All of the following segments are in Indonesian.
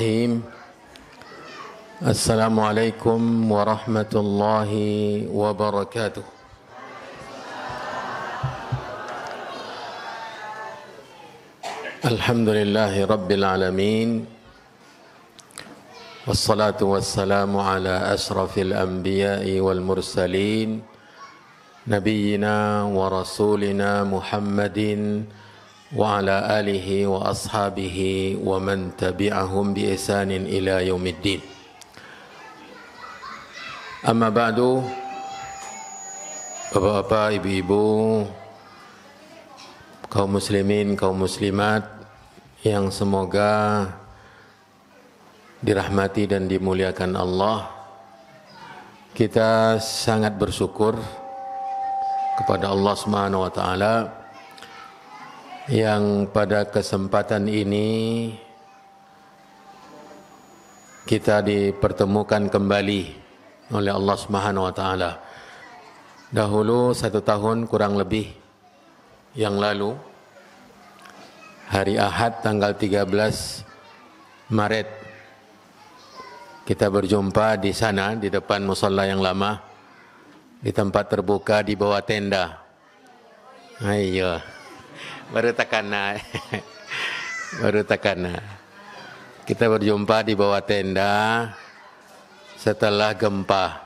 Bismillahirrahmanirrahim. Assalamualaikum warahmatullahi wabarakatuh. Alhamdulillahi rabbil alamin. Wassalatu wassalamu ala ashrafil anbiya'i wal mursalin, nabiyyina wa rasulina Muhammadin wa ala alihi wa ashabihi wa man tabi'ahum bi ihsanin ila yaumiddin. Amma ba'du, Bapak-bapak, ibu-ibu, kaum muslimin, kaum muslimat yang semoga dirahmati dan dimuliakan Allah, kita sangat bersyukur kepada Allah Subhanahu wa taala yang pada kesempatan ini kita dipertemukan kembali oleh Allah Subhanahu wa taala. Dahulu 1 tahun kurang lebih yang lalu, hari Ahad tanggal 13 Maret, kita berjumpa di sana, di depan musalla yang lama, di tempat terbuka di bawah tenda. Ayo, baru takana. Baru takana. Kita berjumpa di bawah tenda setelah gempa.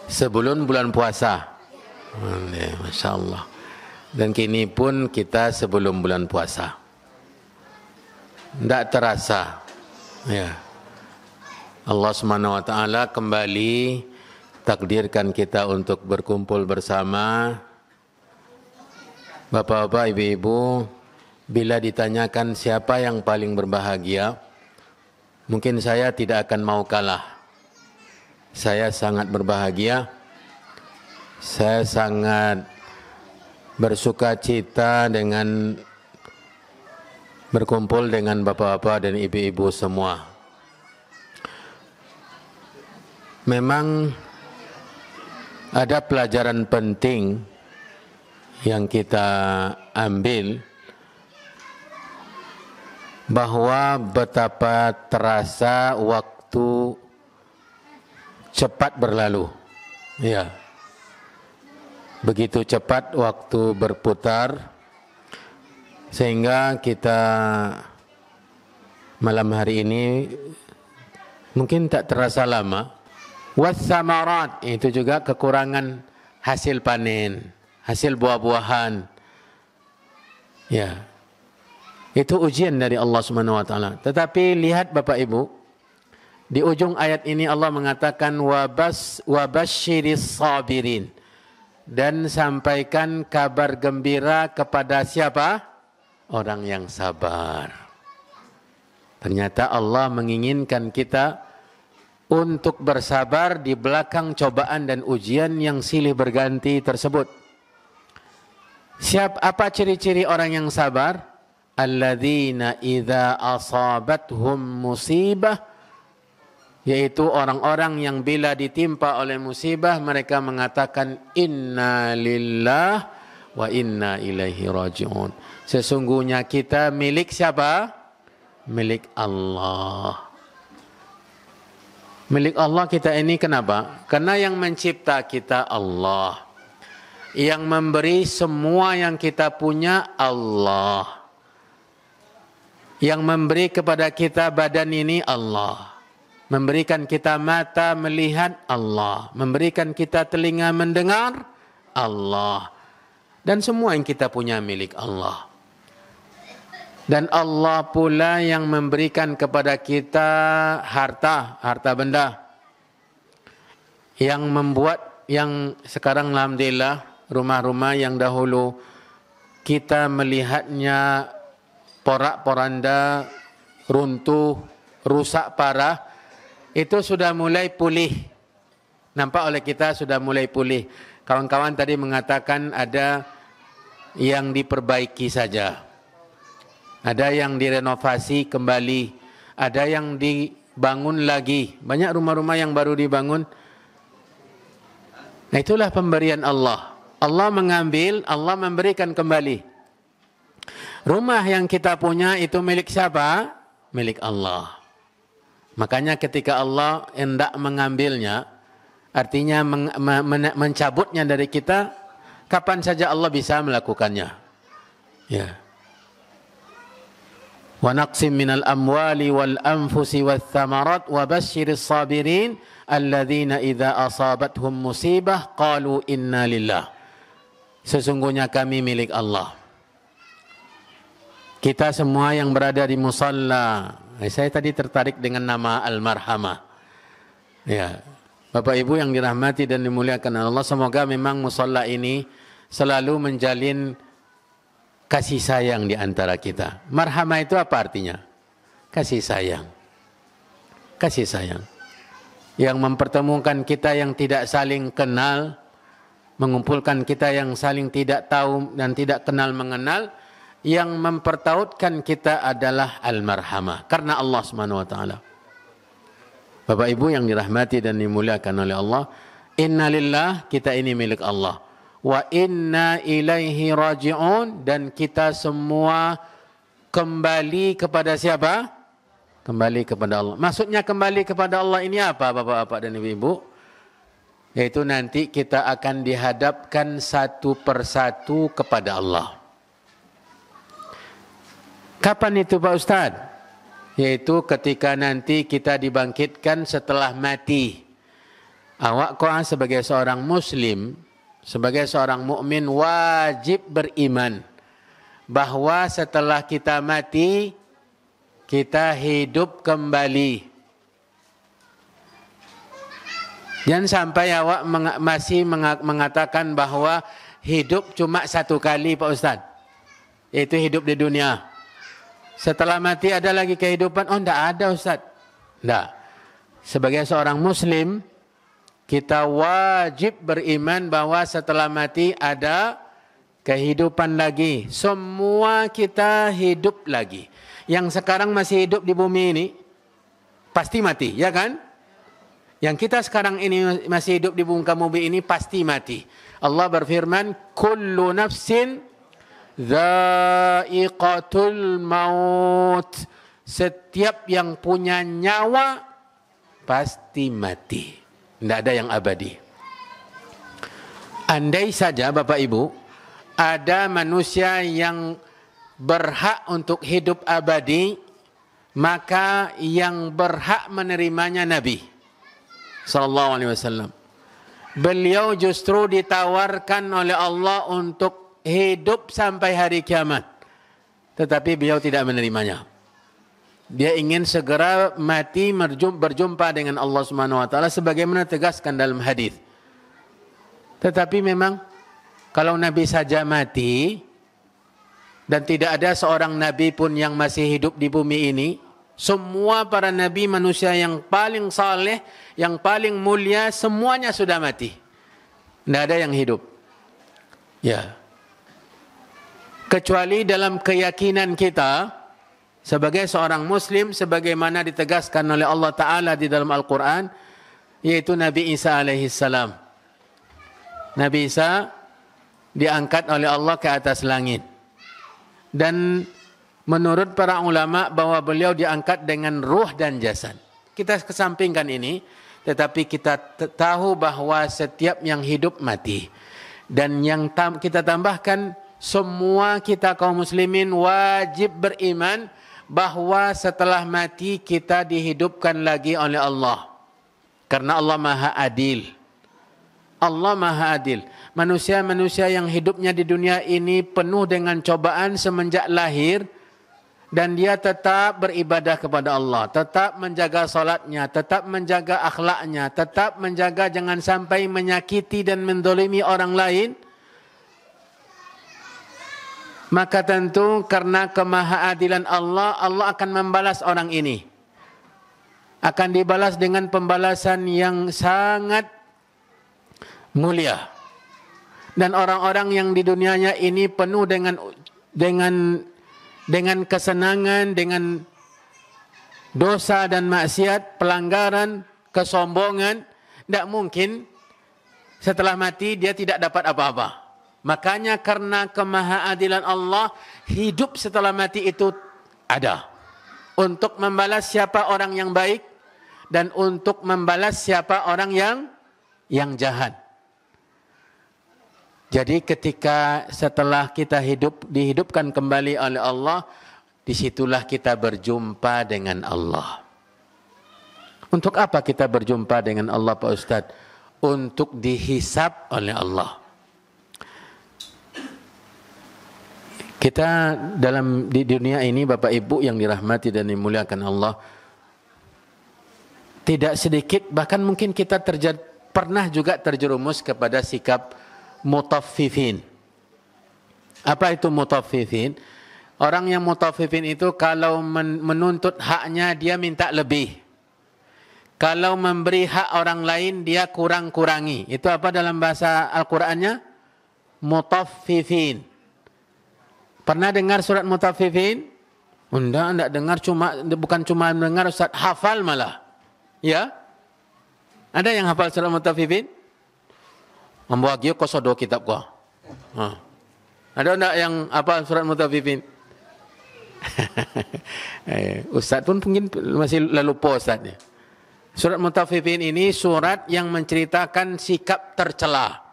Sebelum bulan puasa. Masya Allah. Dan kini pun kita sebelum bulan puasa. Tidak terasa. Ya. Allah Subhanahu wa taala kembali takdirkan kita untuk berkumpul bersama. Bapak-bapak, ibu-ibu, bila ditanyakan siapa yang paling berbahagia, mungkin saya tidak akan mau kalah. Saya sangat berbahagia. Saya sangat bersuka cita dengan berkumpul dengan bapak-bapak dan ibu-ibu semua. Memang ada pelajaran penting yang kita ambil, bahwa betapa terasa waktu cepat berlalu. Ya. Begitu cepat waktu berputar, sehingga kita malam hari ini mungkin tak terasa lama. Wassamarat, itu juga kekurangan hasil panen, hasil buah-buahan. Ya. Itu ujian dari Allah Subhanahu wa taala. Tetapi lihat Bapak Ibu, di ujung ayat ini Allah mengatakan wabasyiris sabirin, dan sampaikan kabar gembira kepada siapa? Orang yang sabar. Ternyata Allah menginginkan kita untuk bersabar di belakang cobaan dan ujian yang silih berganti tersebut. Apa ciri-ciri orang yang sabar? Alladzina idza asabathum musibah, yaitu orang-orang yang bila ditimpa oleh musibah mereka mengatakan inna lillah wa inna ilaihi raji'un. Sesungguhnya kita milik siapa? Milik Allah. Milik Allah kita ini kenapa? Karena yang mencipta kita Allah. Yang memberi semua yang kita punya Allah. Yang memberi kepada kita badan ini Allah. Memberikan kita mata melihat Allah. Memberikan kita telinga mendengar Allah. Dan semua yang kita punya milik Allah. Dan Allah pula yang memberikan kepada kita harta benda. Yang membuat, yang sekarang alhamdulillah, rumah-rumah yang dahulu kita melihatnya porak-poranda, runtuh, rusak parah, itu sudah mulai pulih. Nampak oleh kita sudah mulai pulih. Kawan-kawan tadi mengatakan ada yang diperbaiki saja. Ada yang direnovasi kembali, ada yang dibangun lagi. Banyak rumah-rumah yang baru dibangun. Nah, itulah pemberian Allah. Allah mengambil, Allah memberikan kembali. Rumah yang kita punya itu milik siapa? milik Allah. Makanya ketika Allah hendak mengambilnya, artinya mencabutnya dari kita, kapan saja Allah bisa melakukannya. Ya. Wa naqsim minal amwali wal anfusi wath thamarat wa basyiris sabirin alladzina idza asabathum musibah qalu inna lillah. Sesungguhnya kami milik Allah. Kita semua yang berada di musalla, saya tadi tertarik dengan nama Al-Marhamah. Ya, Bapak Ibu yang dirahmati dan dimuliakan Allah, semoga memang musalla ini selalu menjalin kasih sayang di antara kita. Marhamah itu apa artinya? Kasih sayang. Kasih sayang. Yang mempertemukan kita yang tidak saling kenal, mengumpulkan kita yang saling tidak tahu dan tidak kenal mengenal. Yang mempertautkan kita adalah al-marhamah karena Allah Subhanahu wa taala. Bapak Ibu yang dirahmati dan dimuliakan oleh Allah, innalillah, kita ini milik Allah. Wa inna ilaihi raji'un, dan kita semua kembali kepada siapa? Kembali kepada Allah. Maksudnya kembali kepada Allah ini apa Bapak-bapak dan Ibu-ibu? Yaitu nanti kita akan dihadapkan satu persatu kepada Allah. Kapan itu Pak Ustadz? Yaitu ketika nanti kita dibangkitkan setelah mati. Awak kau sebagai seorang muslim, sebagai seorang mukmin wajib beriman bahwa setelah kita mati, kita hidup kembali. Jangan sampai awak masih mengatakan bahwa hidup cuma satu kali Pak Ustadz. Yaitu hidup di dunia. Setelah mati ada lagi kehidupan? Oh, tidak ada Ustaz. Tidak. Sebagai seorang muslim, kita wajib beriman bahwa setelah mati ada kehidupan lagi. Semua kita hidup lagi. Yang sekarang masih hidup di bumi ini, pasti mati, ya kan? Yang kita sekarang ini masih hidup di muka bumi ini, pasti mati. Allah berfirman, kullu nafsin Dha'iqatul maut. Setiap yang punya nyawa pasti mati. Tidak ada yang abadi. Andai saja Bapak Ibu ada manusia yang berhak untuk hidup abadi, maka yang berhak menerimanya Nabi sallallahu alaihi wasallam. Beliau justru ditawarkan oleh Allah untuk hidup sampai hari kiamat. Tetapi beliau tidak menerimanya. Dia ingin segera mati berjumpa dengan Allah Subhanahu wa taala sebagaimana tegaskan dalam hadis. Tetapi memang kalau Nabi saja mati dan tidak ada seorang nabi pun yang masih hidup di bumi ini, semua para nabi manusia yang paling saleh, yang paling mulia semuanya sudah mati. Tidak ada yang hidup. Ya. Kecuali dalam keyakinan kita sebagai seorang muslim sebagaimana ditegaskan oleh Allah Ta'ala di dalam Al-Quran, yaitu Nabi Isa alaihissalam. Nabi Isa diangkat oleh Allah ke atas langit. Dan menurut para ulama bahwa beliau diangkat dengan ruh dan jasad. Kita kesampingkan ini, tetapi kita tahu bahwa setiap yang hidup mati. Dan yang kita tambahkan, semua kita kaum muslimin wajib beriman bahwa setelah mati kita dihidupkan lagi oleh Allah. Karena Allah Maha Adil. Allah Maha Adil. Manusia-manusia yang hidupnya di dunia ini penuh dengan cobaan semenjak lahir, dan dia tetap beribadah kepada Allah, tetap menjaga salatnya, tetap menjaga akhlaknya, tetap menjaga jangan sampai menyakiti dan mendolimi orang lain. Maka tentu karena kemahaadilan Allah, Allah akan membalas orang ini. Akan dibalas dengan pembalasan yang sangat mulia. Dan orang-orang yang di dunianya ini penuh dengan kesenangan, dengan dosa dan maksiat, pelanggaran, kesombongan, tidak mungkin setelah mati dia tidak dapat apa-apa. Makanya karena kemahaadilan Allah, hidup setelah mati itu ada. untuk membalas siapa orang yang baik dan untuk membalas siapa orang yang jahat. Jadi ketika setelah kita dihidupkan kembali oleh Allah, disitulah kita berjumpa dengan Allah. Untuk apa kita berjumpa dengan Allah, Pak Ustadz? Untuk dihisab oleh Allah. Kita di dunia ini, Bapak Ibu yang dirahmati dan dimuliakan Allah, tidak sedikit, bahkan mungkin kita pernah juga terjerumus kepada sikap mutaffifin. Apa itu mutaffifin? Orang yang mutaffifin itu kalau menuntut haknya dia minta lebih. Kalau memberi hak orang lain dia kurang-kurangi. Itu apa dalam bahasa Al-Qur'annya? Mutaffifin. Pernah dengar surat Mutaffifin? Enggak dengar, bukan cuma dengar, Ustaz, hafal malah. Ya? Ada yang hafal surat Mutaffifin? Membuat kosodo kitab gua. Ada enggak yang hafal surat Mutaffifin? Ustaz pun mungkin masih lupa Ustaznya. Surat Mutaffifin ini surat yang menceritakan sikap tercela.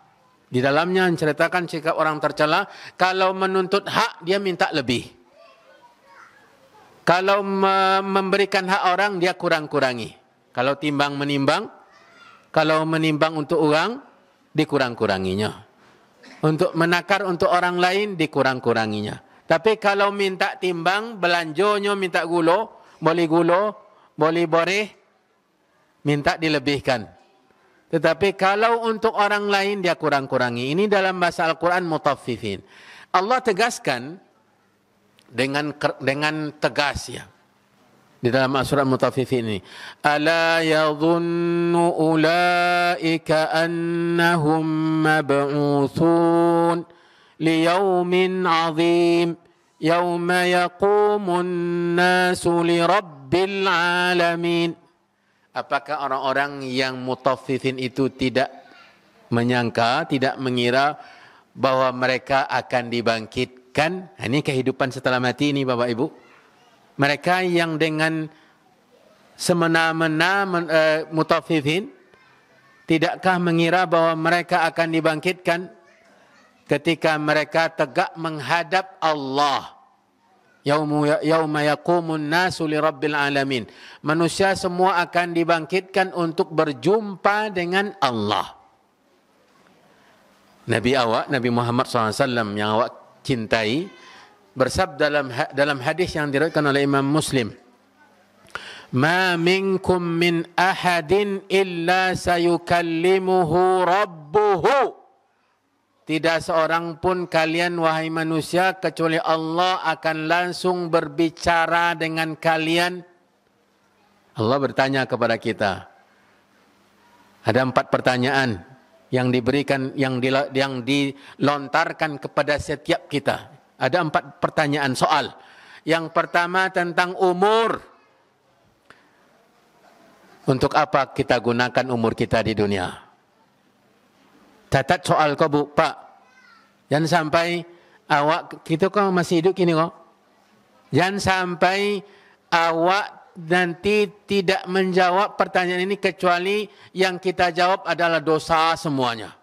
Di dalamnya menceritakan sikap orang tercela. Kalau menuntut hak, dia minta lebih. Kalau memberikan hak orang, dia kurang-kurangi. Kalau timbang menimbang, kalau menimbang untuk uang, dikurang-kuranginya. Untuk menakar untuk orang lain, dikurang-kuranginya. Tapi kalau minta timbang, belanjonya minta boleh boreh, minta dilebihkan. Tetapi kalau untuk orang lain dia kurang-kurangi. Ini dalam bahasa Al-Quran mutaffifin. Allah tegaskan dengan tegas ya. Di dalam surat Mutaffifin ini. Ala yadhunnu ulaika annahum mab'utsun liyaumin 'azim yauma yaqumun nasu lirabbil alamin. Apakah orang-orang yang mutaffifin itu tidak menyangka, tidak mengira bahwa mereka akan dibangkitkan? Ini kehidupan setelah mati ini Bapak Ibu. Mereka yang dengan semena-mena mutaffifin, tidakkah mengira bahwa mereka akan dibangkitkan ketika mereka tegak menghadap Allah? Yauma yaqumun nasu lirabbil alamin. Manusia semua akan dibangkitkan untuk berjumpa dengan Allah. Nabi Muhammad SAW yang awak cintai, bersabda dalam hadis yang diriwayatkan oleh Imam Muslim, "Ma minkum min ahadin illa sayukallimuhu rabbuhu." Tidak seorang pun kalian wahai manusia kecuali Allah akan langsung berbicara dengan kalian. Allah bertanya kepada kita. Ada 4 pertanyaan yang diberikan, yang dilontarkan kepada setiap kita. Ada 4 pertanyaan soal. Yang pertama tentang umur. Untuk apa kita gunakan umur kita di dunia? Catat soal kau Bu, Pak. Jangan sampai awak, kita kau masih hidup kini kok. Jangan sampai awak nanti tidak menjawab pertanyaan ini kecuali yang kita jawab adalah dosa semuanya.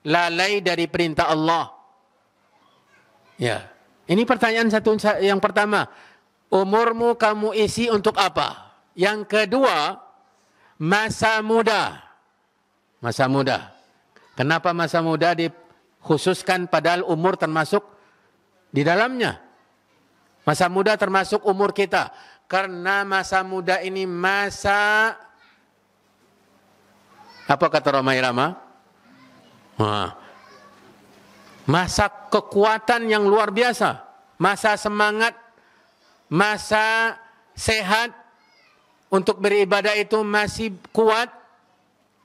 Lalai dari perintah Allah. Ya. Ini pertanyaan yang pertama. Umurmu kamu isi untuk apa? Yang kedua, masa muda. Masa muda. Kenapa masa muda dikhususkan padahal umur termasuk di dalamnya? Masa muda termasuk umur kita. Karena masa muda ini masa, apa kata Roma Irama? Masa kekuatan yang luar biasa. Masa semangat, masa sehat untuk beribadah itu masih kuat.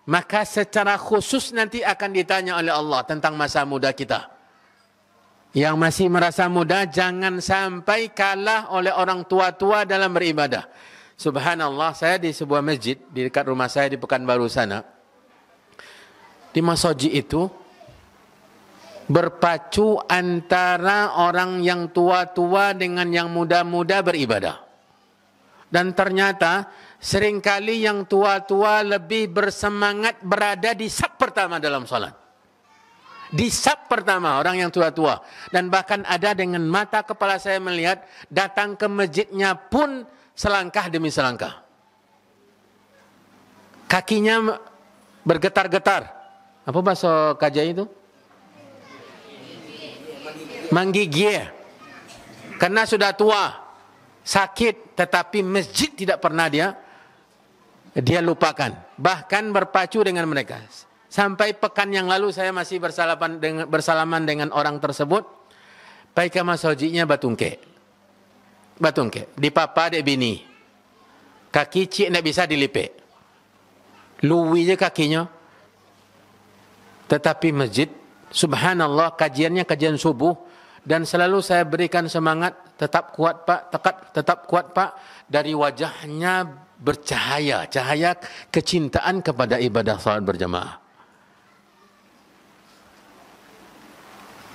Maka secara khusus nanti akan ditanya oleh Allah tentang masa muda kita. Yang masih merasa muda jangan sampai kalah oleh orang tua-tua dalam beribadah. Subhanallah, saya di sebuah masjid di dekat rumah saya di Pekanbaru sana. Di masjid itu berpacu antara orang yang tua-tua dengan yang muda-muda beribadah. Dan ternyata seringkali yang tua-tua lebih bersemangat berada di saf pertama dalam salat. Di saf pertama orang yang tua-tua. Dan bahkan ada dengan mata kepala saya melihat datang ke masjidnya pun selangkah demi selangkah. Kakinya bergetar-getar. Apa bahasa kajai itu? Menggigil. Karena sudah tua, sakit, tetapi masjid tidak pernah dia lupakan. Bahkan berpacu dengan mereka. Sampai pekan yang lalu saya masih bersalaman dengan orang tersebut. Paika masojinya batungke. Di papa dek bini. Kaki cik tidak bisa dilipik. Luwi je kakinya. Tetapi masjid, subhanallah, kajiannya kajian subuh. Dan selalu saya berikan semangat. Tetap kuat pak, tetap kuat pak. Dari wajahnya bercahaya. Cahaya kecintaan kepada ibadah salat berjamaah.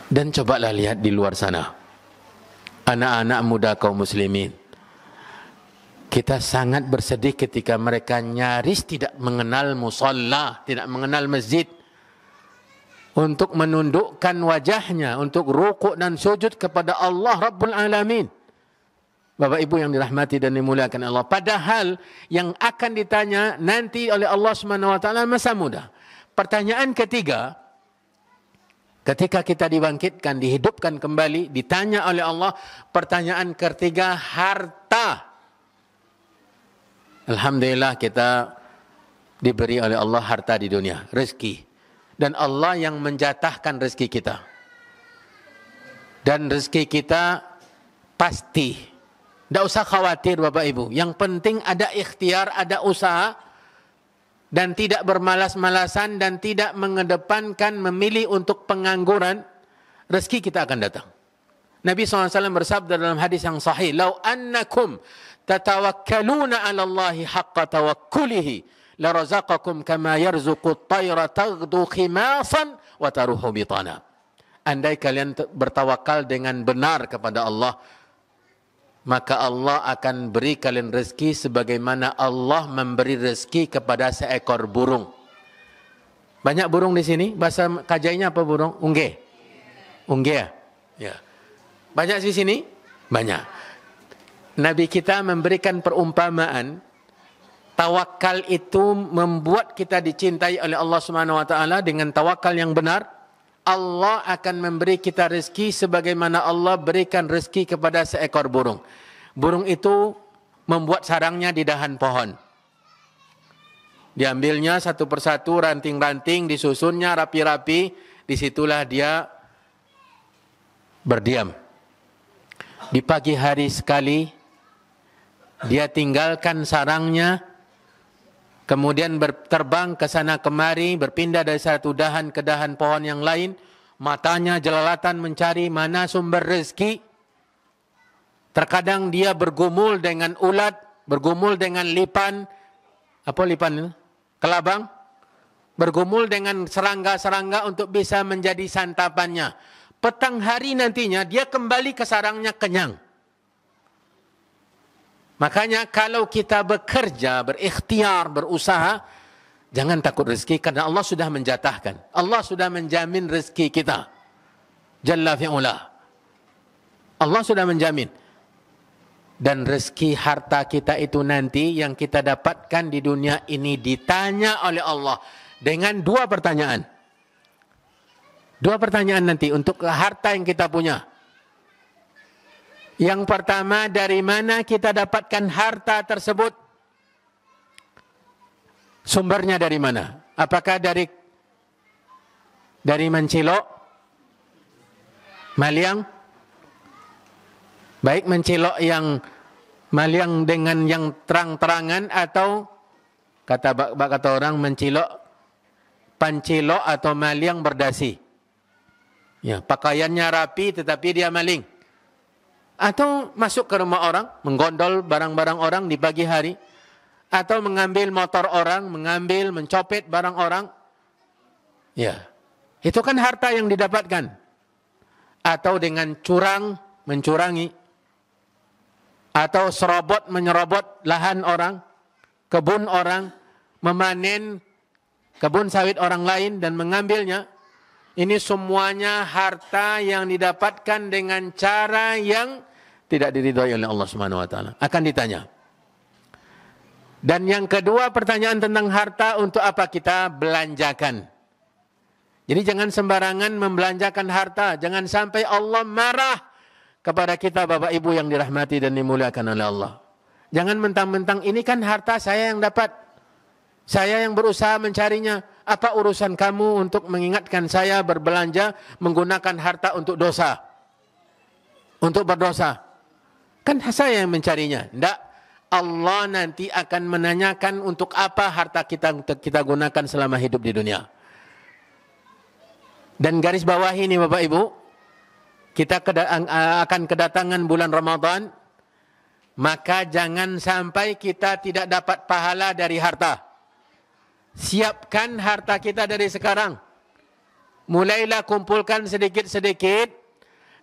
Dan cobalah lihat di luar sana. Anak-anak muda kaum muslimin. Kita sangat bersedih ketika mereka nyaris tidak mengenal musalla, tidak mengenal masjid. Untuk menundukkan wajahnya, untuk rukuk dan sujud kepada Allah Rabbul Alamin. Bapak Ibu yang dirahmati dan dimuliakan Allah. Padahal yang akan ditanya nanti oleh Allah SWT masa muda. Pertanyaan ketiga, ketika kita dibangkitkan, dihidupkan kembali, ditanya oleh Allah, pertanyaan ketiga, harta. Alhamdulillah kita diberi oleh Allah harta di dunia, rezeki. Dan Allah yang menjatahkan rezeki kita. Dan rezeki kita pasti. Tidak usah khawatir Bapak Ibu. Yang penting ada ikhtiar, ada usaha. Dan tidak bermalas-malasan dan tidak mengedepankan memilih untuk pengangguran, rezeki kita akan datang. Nabi SAW bersabda dalam hadis yang sahih, "Lau annakum tatawakkaluna 'ala Allahi haqqa tawakkulihi la razaqakum kama yarzuqu at-tayra taghdu khimasan wa taruhu bitana." Andai kalian bertawakal dengan benar kepada Allah, maka Allah akan beri kalian rezeki sebagaimana Allah memberi rezeki kepada seekor burung. Banyak burung di sini. Bahasa kajainya apa burung? Ungge. Ungge ya. Banyak di sini? Banyak. Nabi kita memberikan perumpamaan. Tawakal itu membuat kita dicintai oleh Allah SWT dengan tawakal yang benar. Allah akan memberi kita rezeki sebagaimana Allah berikan rezeki kepada seekor burung. Burung itu membuat sarangnya di dahan pohon. Diambilnya satu persatu, ranting-ranting, disusunnya rapi-rapi. Disitulah dia berdiam. Di pagi hari sekali, dia tinggalkan sarangnya, kemudian terbang ke sana kemari, berpindah dari satu dahan ke dahan pohon yang lain. Matanya jelalatan mencari mana sumber rezeki. Terkadang dia bergumul dengan ulat, bergumul dengan lipan. Apa lipan itu? Kelabang. Bergumul dengan serangga-serangga untuk bisa menjadi santapannya. Petang hari nantinya dia kembali ke sarangnya kenyang. Makanya kalau kita bekerja, berikhtiar, berusaha, jangan takut rezeki karena Allah sudah menjatahkan. Allah sudah menjamin rezeki kita. Jalla fi'ula. Allah sudah menjamin. Dan rezeki harta kita itu nanti yang kita dapatkan di dunia ini ditanya oleh Allah dengan dua pertanyaan. Dua pertanyaan nanti untuk harta yang kita punya. Yang pertama, dari mana kita dapatkan harta tersebut? Sumbernya dari mana? Apakah dari mencilok? Maliang? Baik mencilok yang maliang dengan yang terang-terangan atau kata orang mencilok, pancilok atau maliang berdasi. Ya, pakaiannya rapi tetapi dia maling. Atau masuk ke rumah orang, menggondol barang-barang orang di pagi hari. Atau mengambil motor orang, mencopet barang orang. Ya, itu kan harta yang didapatkan. Atau dengan curang, mencurangi. atau serobot menyerobot lahan orang, kebun orang, memanen kebun sawit orang lain dan mengambilnya. Ini semuanya harta yang didapatkan dengan cara yang tidak diridhoi oleh Allah Subhanahu wa taala. Akan ditanya. Dan yang kedua, pertanyaan tentang harta, untuk apa kita belanjakan? Jadi jangan sembarangan membelanjakan harta. Jangan sampai Allah marah kepada kita, Bapak Ibu yang dirahmati dan dimuliakan oleh Allah. Jangan mentang-mentang ini kan harta saya yang dapat. Saya yang berusaha mencarinya. Apa urusan kamu untuk mengingatkan saya berbelanja menggunakan harta untuk dosa? Untuk berdosa. Kan saya yang mencarinya. Tidak. Allah nanti akan menanyakan untuk apa harta kita gunakan selama hidup di dunia. Dan garis bawah ini Bapak Ibu, kita akan kedatangan bulan Ramadan, maka jangan sampai kita tidak dapat pahala dari harta. Siapkan harta kita dari sekarang. Mulailah kumpulkan sedikit-sedikit.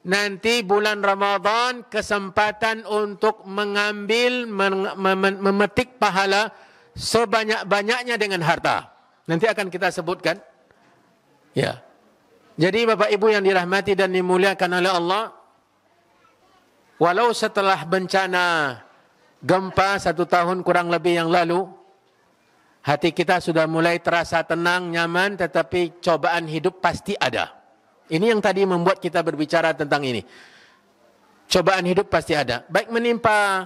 Nanti bulan Ramadan kesempatan untuk mengambil, memetik pahala sebanyak-banyaknya dengan harta. Nanti akan kita sebutkan. Ya. Jadi Bapak Ibu yang dirahmati dan dimuliakan oleh Allah, walau setelah bencana gempa 1 tahun kurang lebih yang lalu, hati kita sudah mulai terasa tenang, nyaman, tetapi cobaan hidup pasti ada. Ini yang tadi membuat kita berbicara tentang ini. Cobaan hidup pasti ada. Baik menimpa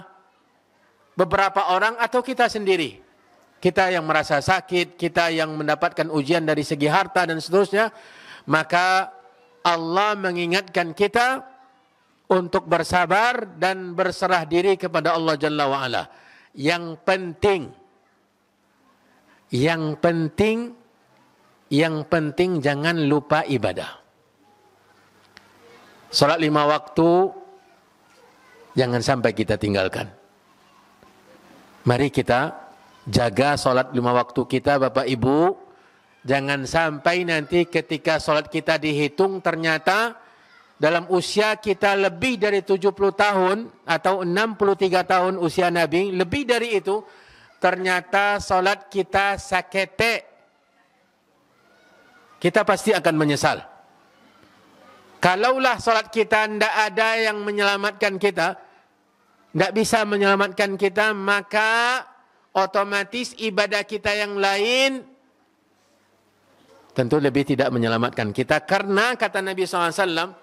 beberapa orang atau kita sendiri. Kita yang merasa sakit, kita yang mendapatkan ujian dari segi harta dan seterusnya. Maka Allah mengingatkan kita untuk bersabar dan berserah diri kepada Allah Jalla wa'ala. Yang penting jangan lupa ibadah. Salat 5 waktu jangan sampai kita tinggalkan. Mari kita jaga salat 5 waktu kita Bapak Ibu. Jangan sampai nanti ketika salat kita dihitung ternyata dalam usia kita lebih dari 70 tahun atau 63 tahun usia Nabi, lebih dari itu, ternyata salat kita sakete. Kita pasti akan menyesal. Kalaulah salat kita tidak ada yang menyelamatkan kita, tidak bisa menyelamatkan kita, maka otomatis ibadah kita yang lain tentu lebih tidak menyelamatkan kita. Karena kata Nabi SAW,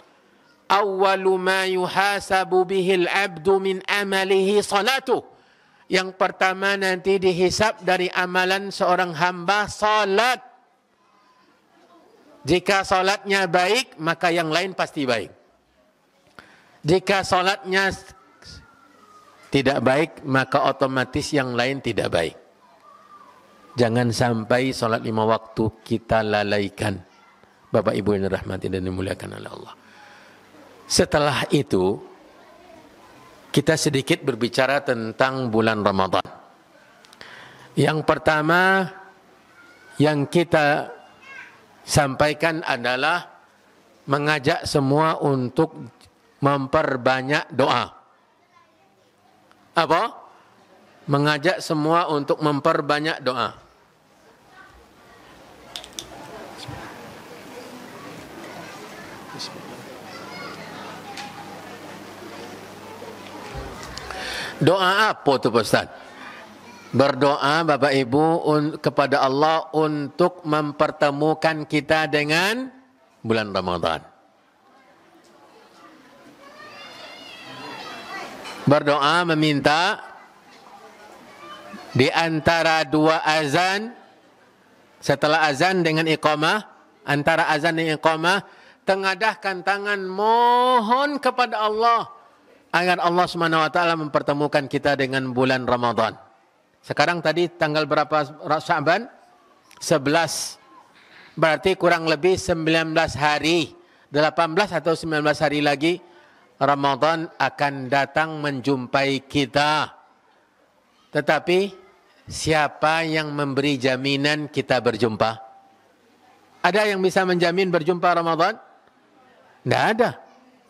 awwalu ma yuhasabu bihil abdu min amalihi salatuh. Yang pertama nanti dihisab dari amalan seorang hamba salat. Jika salatnya baik, maka yang lain pasti baik. Jika salatnya tidak baik, maka otomatis yang lain tidak baik. Jangan sampai salat 5 waktu kita lalaikan. Bapak Ibu yang dirahmati dan dimuliakan oleh Allah. Setelah itu, kita sedikit berbicara tentang bulan Ramadan. Yang pertama yang kita sampaikan adalah mengajak semua untuk memperbanyak doa. Apa? Mengajak semua untuk memperbanyak doa. Doa apa tu Ustaz? Berdoa Bapak Ibu kepada Allah untuk mempertemukan kita dengan bulan Ramadan. Berdoa meminta di antara 2 azan, setelah azan dengan iqamah, antara azan dan iqamah, tengadahkan tangan mohon kepada Allah agar Allah SWT mempertemukan kita dengan bulan Ramadan. Sekarang tadi tanggal berapa Sya'ban? 11. Berarti kurang lebih 19 hari. 18 atau 19 hari lagi Ramadan akan datang menjumpai kita. Tetapi siapa yang memberi jaminan kita berjumpa? Ada yang bisa menjamin berjumpa Ramadan? Tidak ada.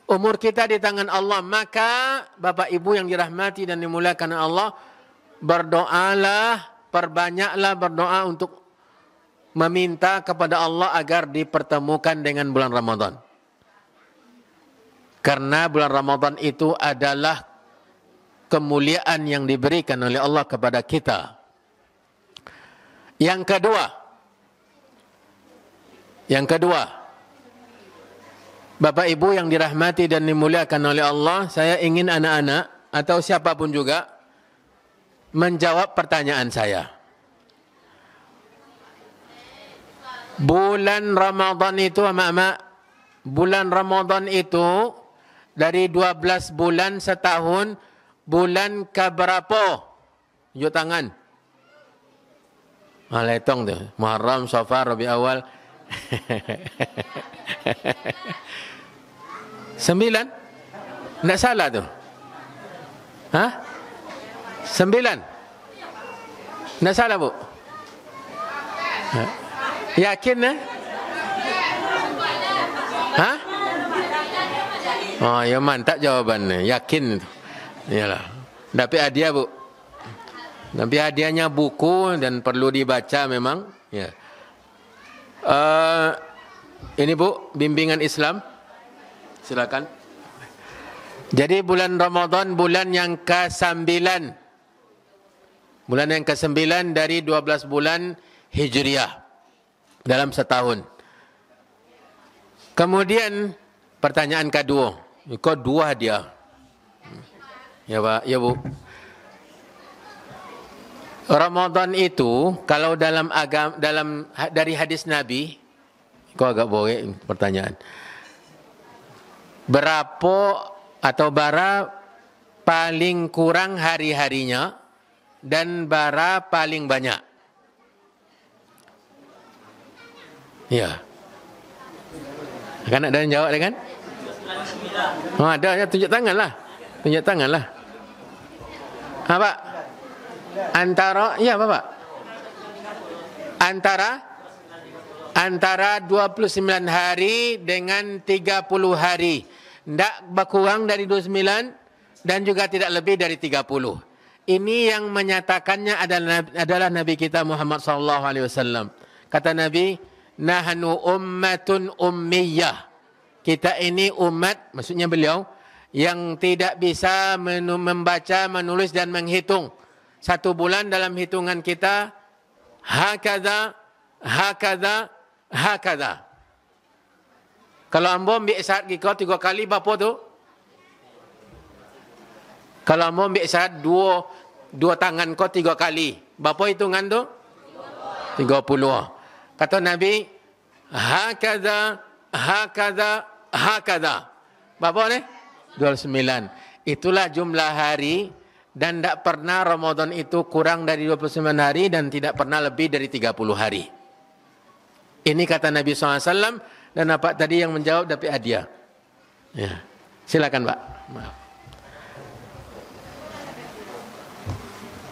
Umur kita di tangan Allah. Maka Bapak Ibu yang dirahmati dan dimuliakan Allah, berdoalah, perbanyaklah berdoa untuk meminta kepada Allah agar dipertemukan dengan bulan Ramadan. Karena bulan Ramadan itu adalah kemuliaan yang diberikan oleh Allah kepada kita. Yang kedua, Bapak Ibu yang dirahmati dan dimuliakan oleh Allah, saya ingin anak-anak atau siapapun juga menjawab pertanyaan saya. Bulan Ramadan itu, bulan Ramadan itu dari 12 bulan setahun, bulan keberapa? Tunjuk tangan. Letong tu. Muharram, Safar, Rabi Awal. 9? Tak salah tu. 9? Tak salah, Bu? Yakin, Oh, ya mantap jawabannya. Yakin itu. Iyalah. Dapat hadiah, Bu. Tapi hadiahnya buku dan perlu dibaca memang. Ya. Ini, Bu, bimbingan Islam. Silakan. Jadi bulan Ramadan bulan yang ke-9. Bulan yang ke-9 dari 12 bulan Hijriah dalam setahun. Kemudian pertanyaan kedua. Kok 2 hadiah? Ya, Pak, ya, Bu. Ramadan itu kalau dalam agama, dari hadis Nabi, kok agak boleh pertanyaan. Berapa atau bara paling kurang hari-harinya dan bara paling banyak? Ya. Kan ada yang jawab kan? Oh, ada, ya, tunjuk tangan lah. Tunjuk tangan lah. Pak? Antara, ya Bapak. Antara 29 hari dengan 30 hari. Tidak berkurang dari 29 dan juga tidak lebih dari 30. Ini yang menyatakannya adalah Nabi kita Muhammad SAW. Kata Nabi, nahnu ummatun ummiyah. Kita ini umat, maksudnya beliau, yang tidak bisa membaca, menulis dan menghitung. 1 bulan dalam hitungan kita, hakadha. Kalau ambo ambil isyarat kau 3 kali, berapa tu? Kalau ambo ambil isyarat 2 tangan kau 3 kali, berapa hitungan tu? 30. Kata Nabi, hakadha. Berapa ni? 29. Itulah jumlah hari dan tidak pernah Ramadan itu kurang dari 29 hari dan tidak pernah lebih dari 30 hari. Ini kata Nabi SAW dan apa tadi yang menjawab dapat hadiah. Ya. Silakan, Pak. Maaf.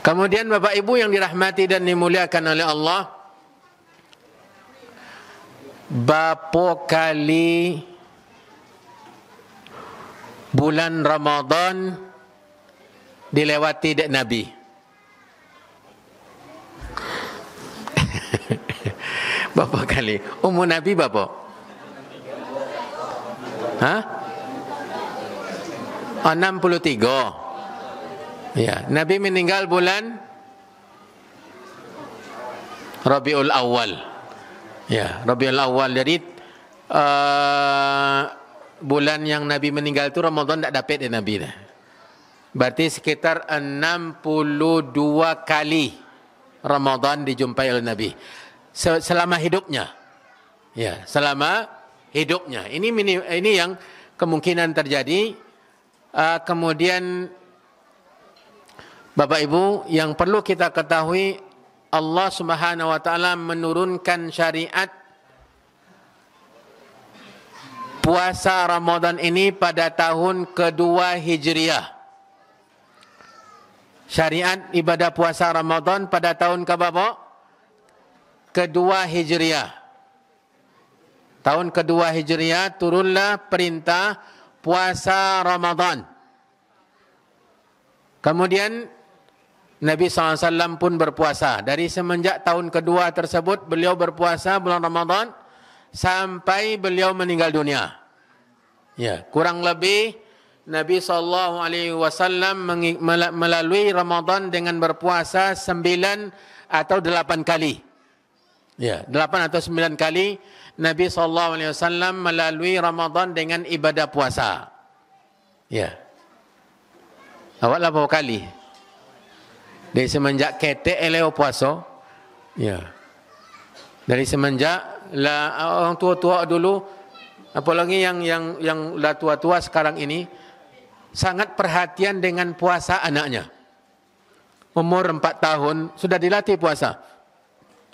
Kemudian Bapak Ibu yang dirahmati dan dimuliakan oleh Allah, berapa kali bulan Ramadan dilewati dek Nabi? Berapa kali? Umur Nabi berapa? 63. Ya, Nabi meninggal bulan Rabiul Awal. Ya, Rabiul Awal. Jadi bulan yang Nabi meninggal itu Ramadan tak dapat dia Nabi dah. Berarti sekitar 62 kali Ramadan dijumpai oleh Nabi selama hidupnya. Ya, selama hidupnya. Ini yang kemungkinan terjadi. Kemudian Bapak Ibu yang perlu kita ketahui, Allah Subhanahu wa taala menurunkan syariat puasa Ramadan ini pada tahun kedua Hijriah. Syariat ibadah puasa Ramadan pada tahun keberapa? Kedua Hijriah. Tahun kedua Hijriah turunlah perintah puasa Ramadan. Kemudian Nabi SAW pun berpuasa. Dari semenjak tahun kedua tersebut, beliau berpuasa bulan Ramadan sampai beliau meninggal dunia. Ya, kurang lebih Nabi SAW melalui Ramadan dengan berpuasa 9 atau 8 kali. Ya, 8 atau 9 kali Nabi SAW melalui Ramadan dengan ibadah puasa. Ya. Awak berapa kali? Dari semenjak ketek eleo puasa. Ya. Dari semenjak orang tua-tua dulu, apalagi yang lah tua-tua sekarang ini, sangat perhatian dengan puasa anaknya. Umur 4 tahun sudah dilatih puasa.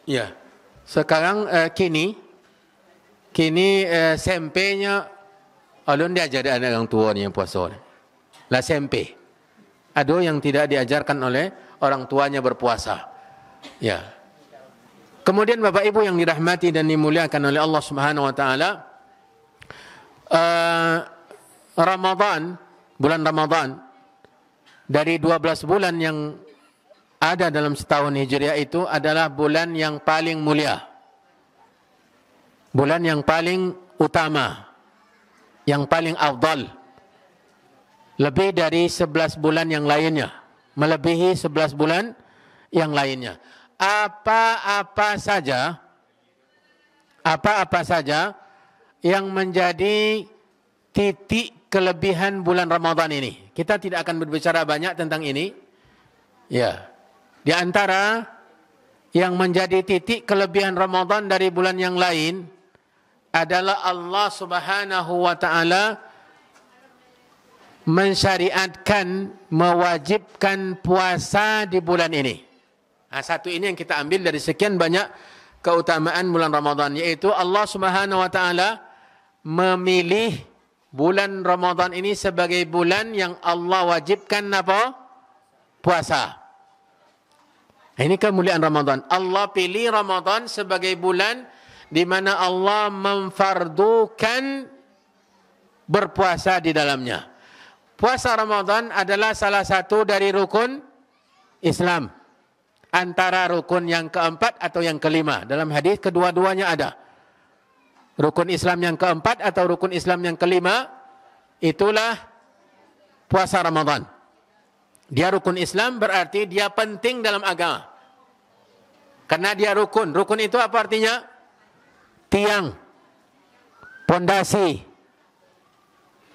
Ya. Sekarang kini SMP-nya alun diajar anak orang tua ni yang puasa. Lah SMP. Ada yang tidak diajarkan oleh orang tuanya berpuasa. Ya. Kemudian Bapak Ibu yang dirahmati dan dimuliakan oleh Allah Subhanahu wa taala, Ramadan, bulan Ramadan dari 12 bulan yang ada dalam setahun Hijriah itu adalah bulan yang paling mulia. Bulan yang paling utama, yang paling afdal. Lebih dari 11 bulan yang lainnya, melebihi 11 bulan yang lainnya. Apa-apa saja yang menjadi titik kelebihan bulan Ramadan ini. Kita tidak akan berbicara banyak tentang ini. Ya. Di antara yang menjadi titik kelebihan Ramadan dari bulan yang lain adalah Allah Subhanahu wa taala mensyariatkan, mewajibkan puasa di bulan ini. Nah, satu ini yang kita ambil dari sekian banyak keutamaan bulan Ramadan, yaitu Allah Subhanahu wa taala memilih bulan Ramadan ini sebagai bulan yang Allah wajibkan apa? Puasa. Ini kemuliaan Ramadan. Allah pilih Ramadan sebagai bulan di mana Allah memfardukan berpuasa di dalamnya. Puasa Ramadan adalah salah satu dari rukun Islam. Antara rukun yang keempat atau yang kelima. Dalam hadis kedua-duanya ada. Rukun Islam yang keempat atau rukun Islam yang kelima, itulah puasa Ramadan. Dia rukun Islam berarti dia penting dalam agama. Karena dia rukun. Rukun itu apa artinya? Tiang. Pondasi.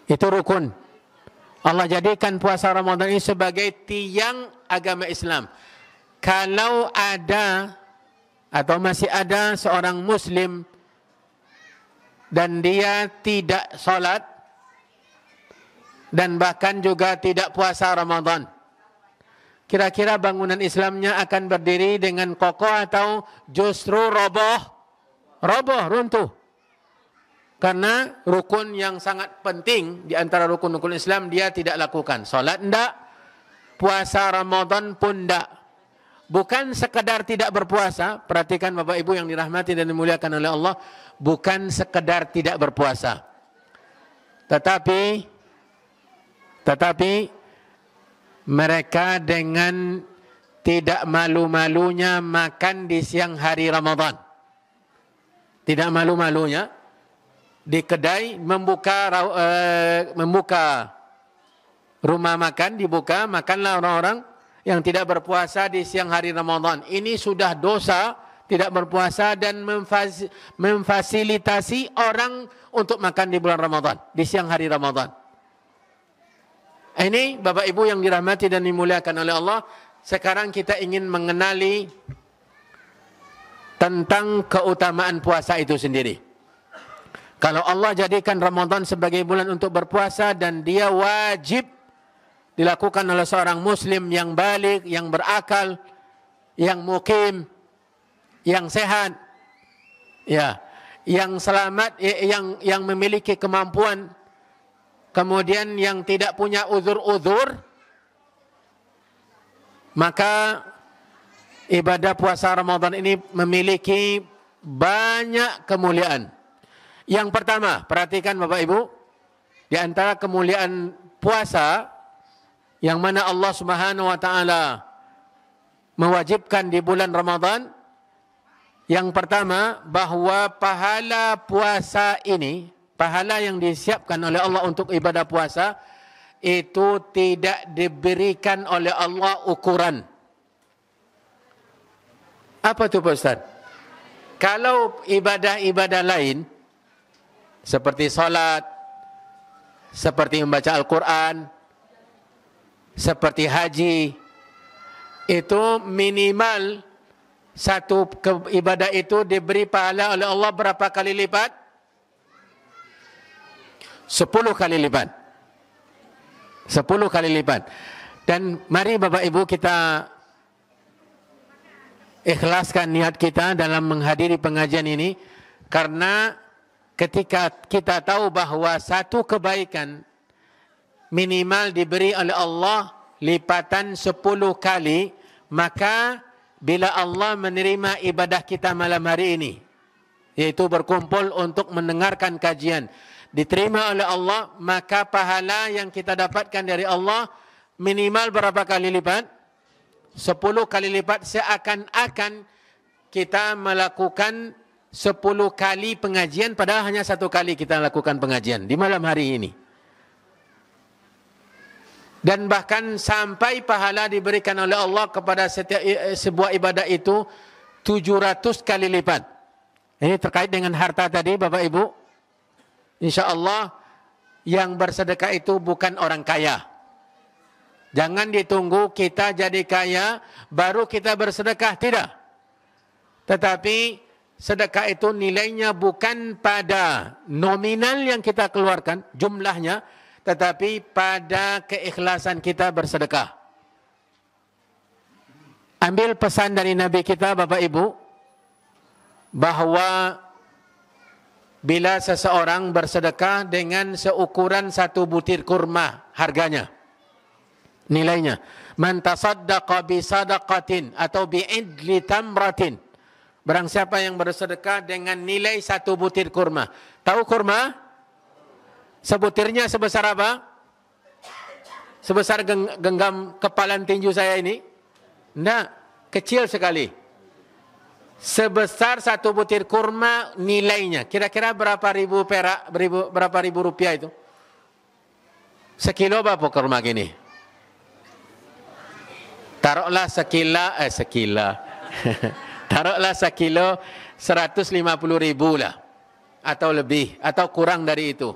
Itu rukun. Allah jadikan puasa Ramadan ini sebagai tiang agama Islam. Kalau ada atau masih ada seorang Muslim dan dia tidak salat dan bahkan juga tidak puasa Ramadan, kira-kira bangunan Islamnya akan berdiri dengan kokoh atau justru roboh, runtuh? Karena rukun yang sangat penting di antara rukun-rukun Islam dia tidak lakukan. Salat enggak, puasa Ramadan pun enggak. Bukan sekadar tidak berpuasa, perhatikan Bapak Ibu yang dirahmati dan dimuliakan oleh Allah, bukan sekadar tidak berpuasa. Tetapi mereka dengan tidak malu-malunya makan di siang hari Ramadan. Tidak malu-malunya di kedai membuka rumah makan, dibuka, makanlah orang-orang yang tidak berpuasa di siang hari Ramadan. Ini sudah dosa tidak berpuasa dan memfasilitasi orang untuk makan di bulan Ramadan, di siang hari Ramadan. Ini Bapak Ibu yang dirahmati dan dimuliakan oleh Allah. Sekarang kita ingin mengenali tentang keutamaan puasa itu sendiri. Kalau Allah jadikan Ramadan sebagai bulan untuk berpuasa dan dia wajib dilakukan oleh seorang Muslim yang balik, yang berakal, yang mukim, yang sehat, ya, yang selamat, yang memiliki kemampuan, kemudian yang tidak punya uzur-uzur, maka ibadah puasa Ramadan ini memiliki banyak kemuliaan. Yang pertama, perhatikan Bapak Ibu, Di antara kemuliaan puasa yang mana Allah Subhanahu wa taala mewajibkan di bulan Ramadan, yang pertama bahwa pahala puasa ini, pahala yang disiapkan oleh Allah untuk ibadah puasa itu tidak diberikan oleh Allah ukuran. Apa itu Pak Ustaz? Kalau ibadah-ibadah lain seperti salat, seperti membaca Al-Quran, seperti haji, itu minimal satu ibadah itu diberi pahala oleh Allah berapa kali lipat? 10 kali lipat. 10 kali lipat. Dan mari Bapak Ibu kita ikhlaskan niat kita dalam menghadiri pengajian ini, karena ketika kita tahu bahwa satu kebaikan minimal diberi oleh Allah lipatan 10 kali, maka bila Allah menerima ibadah kita malam hari ini, yaitu berkumpul untuk mendengarkan kajian, diterima oleh Allah, maka pahala yang kita dapatkan dari Allah minimal berapa kali lipat? 10 kali lipat, seakan-akan kita melakukan 10 kali pengajian, padahal hanya 1 kali kita lakukan pengajian di malam hari ini. Dan bahkan sampai pahala diberikan oleh Allah kepada setiap sebuah ibadah itu 700 kali lipat. Ini terkait dengan harta tadi Bapak Ibu. Insya Allah yang bersedekah itu bukan orang kaya. Jangan ditunggu kita jadi kaya baru kita bersedekah, tidak. Tetapi sedekah itu nilainya bukan pada nominal yang kita keluarkan, jumlahnya, tetapi pada keikhlasan kita bersedekah. Ambil pesan dari Nabi kita Bapak Ibu, bahwa bila seseorang bersedekah dengan seukuran 1 butir kurma harganya, nilainya, man tasaddaqa bi sadaqatin atau bi idli tamratin, barang siapa yang bersedekah dengan nilai 1 butir kurma. Tahu kurma? Sebutirnya sebesar apa? Sebesar genggam kepalan tinju saya ini? Tidak, kecil sekali. Sebesar 1 butir kurma nilainya. Kira-kira berapa ribu perak, berapa ribu rupiah itu? Sekilo berapa kurma gini? Taruhlah sekila. Taruhlah sekilo 150.000 lah. Atau lebih, atau kurang dari itu.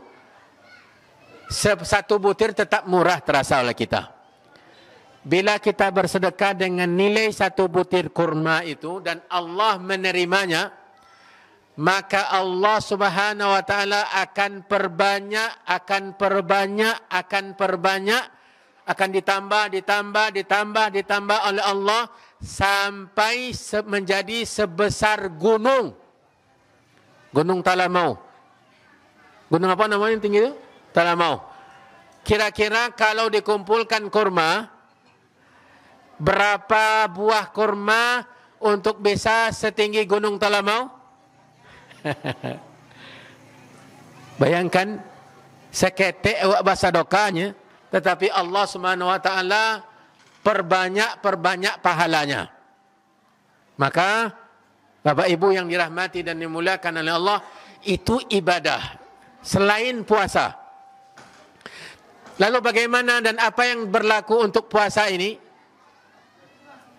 1 butir tetap murah terasa oleh kita. Bila kita bersedekah dengan nilai 1 butir kurma itu dan Allah menerimanya, maka Allah Subhanahu wa taala akan perbanyak, akan ditambah oleh Allah sampai menjadi sebesar gunung Talamau. Gunung apa namanya yang tinggi itu? Talamau. Kira-kira kalau dikumpulkan kurma, berapa buah kurma untuk bisa setinggi gunung Talamau? Bayangkan, seketik bahasa dokanya, tetapi Allah Subhanahu wa taala perbanyak pahalanya. Maka Bapak Ibu yang dirahmati dan dimuliakan oleh Allah, itu ibadah selain puasa. Lalu bagaimana dan apa yang berlaku untuk puasa ini?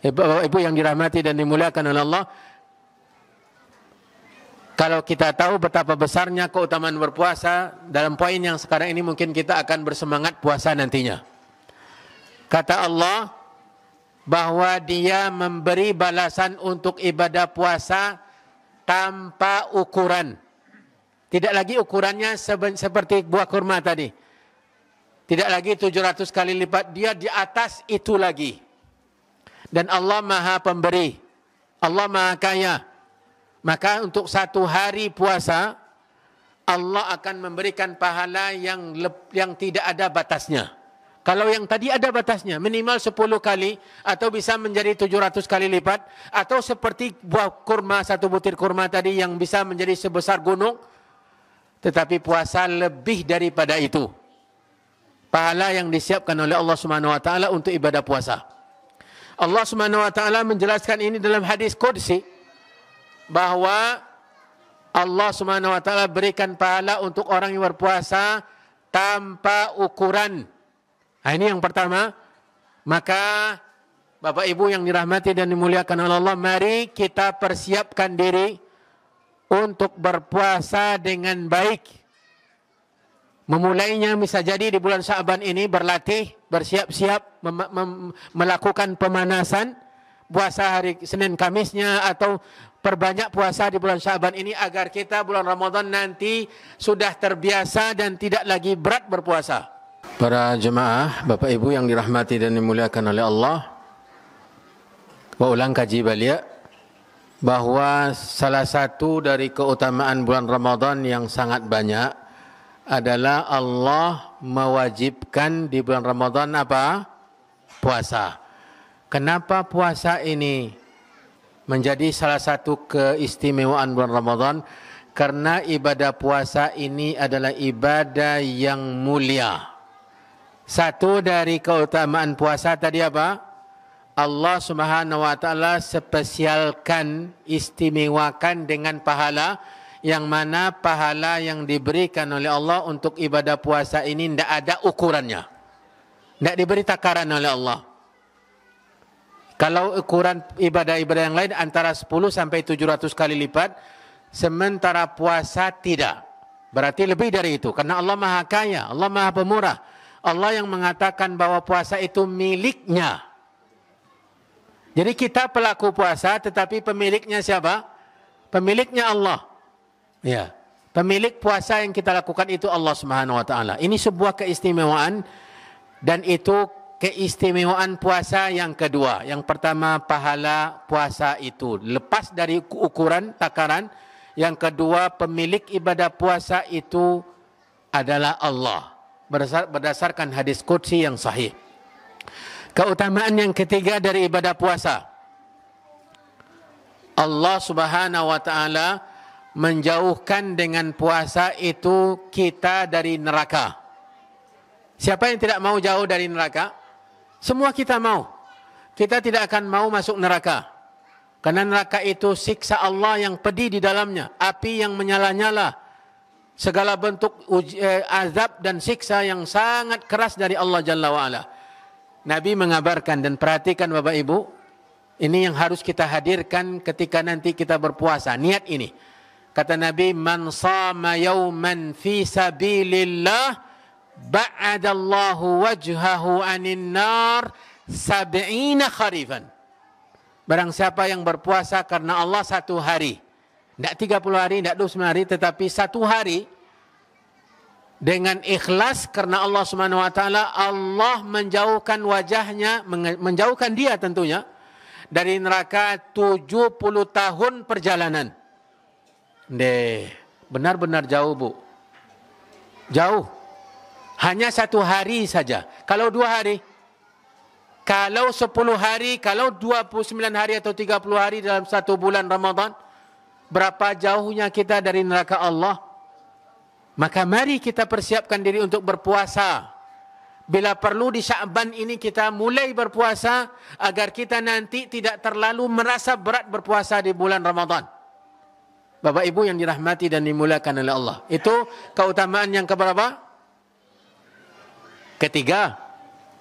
Bapak Ibu yang dirahmati dan dimuliakan oleh Allah, kalau kita tahu betapa besarnya keutamaan berpuasa, dalam poin yang sekarang ini mungkin kita akan bersemangat puasa nantinya. Kata Allah bahwa Dia memberi balasan untuk ibadah puasa tanpa ukuran. Tidak lagi ukurannya seperti buah kurma tadi. Tidak lagi 700 kali lipat, dia di atas itu lagi. Dan Allah Maha Pemberi, Allah Maha Kaya. Maka untuk 1 hari puasa, Allah akan memberikan pahala yang tidak ada batasnya. Kalau yang tadi ada batasnya, minimal 10 kali, atau bisa menjadi 700 kali lipat, atau seperti buah kurma, 1 butir kurma tadi yang bisa menjadi sebesar gunung, tetapi puasa lebih daripada itu. pahala yang disiapkan oleh Allah Subhanahu wa taala untuk ibadah puasa. Allah Subhanahu wa taala menjelaskan ini dalam hadis qudsi bahwa Allah Subhanahu wa taala berikan pahala untuk orang yang berpuasa tanpa ukuran. Nah, ini yang pertama. Maka Bapak Ibu yang dirahmati dan dimuliakan oleh Allah, mari kita persiapkan diri untuk berpuasa dengan baik. Memulainya bisa jadi di bulan Sya'ban ini berlatih, bersiap-siap, melakukan pemanasan puasa hari Senin Kamisnya, atau perbanyak puasa di bulan Sya'ban ini agar kita bulan Ramadan nanti sudah terbiasa dan tidak lagi berat berpuasa. Para jemaah, Bapak Ibu yang dirahmati dan dimuliakan oleh Allah, ulang kaji balik bahwa salah satu dari keutamaan bulan Ramadan yang sangat banyak adalah Allah mewajibkan di bulan Ramadan apa? Puasa. Kenapa puasa ini menjadi salah satu keistimewaan bulan Ramadan? Karena ibadah puasa ini adalah ibadah yang mulia. Satu dari keutamaan puasa tadi apa? Allah Subhanahu wa taala spesialkan, istimewakan dengan pahala, yang mana pahala yang diberikan oleh Allah untuk ibadah puasa ini tidak ada ukurannya. Tidak diberi takaran oleh Allah. Kalau ukuran ibadah-ibadah yang lain antara 10 sampai 700 kali lipat, sementara puasa tidak. Berarti lebih dari itu, karena Allah Maha Kaya, Allah Maha Pemurah. Allah yang mengatakan bahwa puasa itu miliknya. Jadi kita pelaku puasa, tetapi pemiliknya siapa? Pemiliknya Allah. Ya, pemilik puasa yang kita lakukan itu Allah Subhanahu wa taala. Ini sebuah keistimewaan, dan itu keistimewaan puasa yang kedua. Yang pertama, pahala puasa itu lepas dari ukuran takaran. Yang kedua, pemilik ibadah puasa itu adalah Allah, berdasarkan hadis qudsi yang sahih. Keutamaan yang ketiga dari ibadah puasa, Allah Subhanahu wa taala menjauhkan dengan puasa itu kita dari neraka. Siapa yang tidak mau jauh dari neraka? Semua kita mau. Kita tidak akan mau masuk neraka. Karena neraka itu siksa Allah yang pedih di dalamnya, api yang menyala-nyala, segala bentuk azab dan siksa yang sangat keras dari Allah Jalla wa'ala. Nabi mengabarkan, dan perhatikan Bapak Ibu, ini yang harus kita hadirkan ketika nanti kita berpuasa. Niat ini. Kata Nabi, man sama yawman fi sabilillah ba'adallahu wajhahu anin nar 70 kharifan. Barang siapa yang berpuasa karena Allah satu hari, tidak 30 hari, tidak 29 hari, tetapi satu hari, dengan ikhlas karena Allah Subhanahu wa taala, Allah menjauhkan wajahnya, menjauhkan dia tentunya dari neraka 70 tahun perjalanan. Benar-benar jauh, Bu. Jauh. Hanya satu hari saja. Kalau 2 hari, kalau 10 hari, kalau 29 hari atau 30 hari dalam satu bulan Ramadan, berapa jauhnya kita dari neraka Allah? Maka mari kita persiapkan diri untuk berpuasa. Bila perlu di Sya'ban ini kita mulai berpuasa, agar kita nanti tidak terlalu merasa berat berpuasa di bulan Ramadan. Bapak Ibu yang dirahmati dan dimuliakan oleh Allah. Itu keutamaan yang keberapa? Ketiga.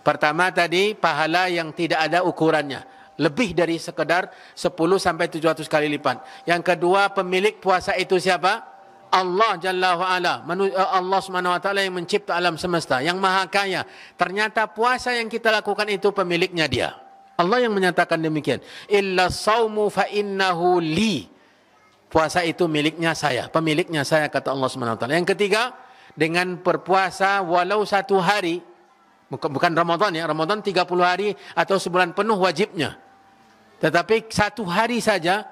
Pertama tadi, pahala yang tidak ada ukurannya. Lebih dari sekedar 10 sampai 700 kali lipat. Yang kedua, pemilik puasa itu siapa? Allah Jalla wa'ala. Allah Subhanahu wa ta'ala yang mencipta alam semesta, yang maha kaya. Ternyata puasa yang kita lakukan itu pemiliknya dia. Allah yang menyatakan demikian. Illa sawmu fa innahu li. Puasa itu miliknya saya, pemiliknya saya, kata Allah Subhanahu wa ta'ala. Yang ketiga, dengan berpuasa walau satu hari, bukan Ramadan ya, Ramadan 30 hari atau sebulan penuh wajibnya. Tetapi satu hari saja,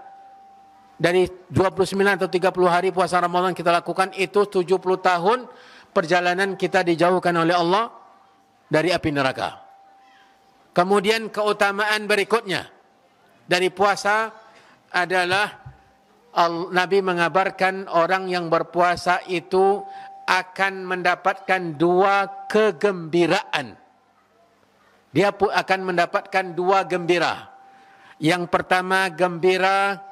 dari 29 atau 30 hari puasa Ramadan kita lakukan, itu 70 tahun perjalanan kita dijauhkan oleh Allah dari api neraka. Kemudian keutamaan berikutnya dari puasa adalah Nabi mengabarkan orang yang berpuasa itu akan mendapatkan dua kegembiraan. Dia pun akan mendapatkan dua gembira. Yang pertama gembira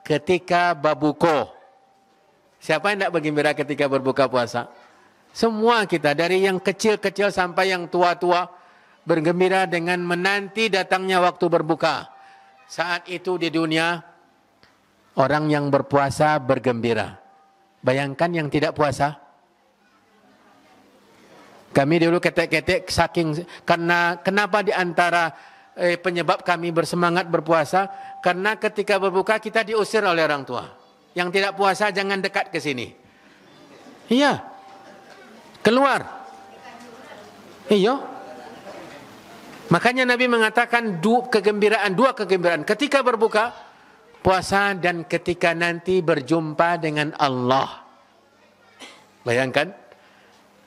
ketika berbuka. Siapa yang tidak bergembira ketika berbuka puasa? Semua kita, dari yang kecil-kecil sampai yang tua-tua, bergembira dengan menanti datangnya waktu berbuka. Saat itu di dunia, orang yang berpuasa bergembira. Bayangkan yang tidak puasa. Kami dulu ketek-ketek saking, karena kenapa di antara penyebab kami bersemangat berpuasa, karena ketika berbuka kita diusir oleh orang tua. Yang tidak puasa jangan dekat ke sini. Iya. Keluar. Iya. Makanya Nabi mengatakan dua kegembiraan ketika berbuka puasa dan ketika nanti berjumpa dengan Allah. Bayangkan,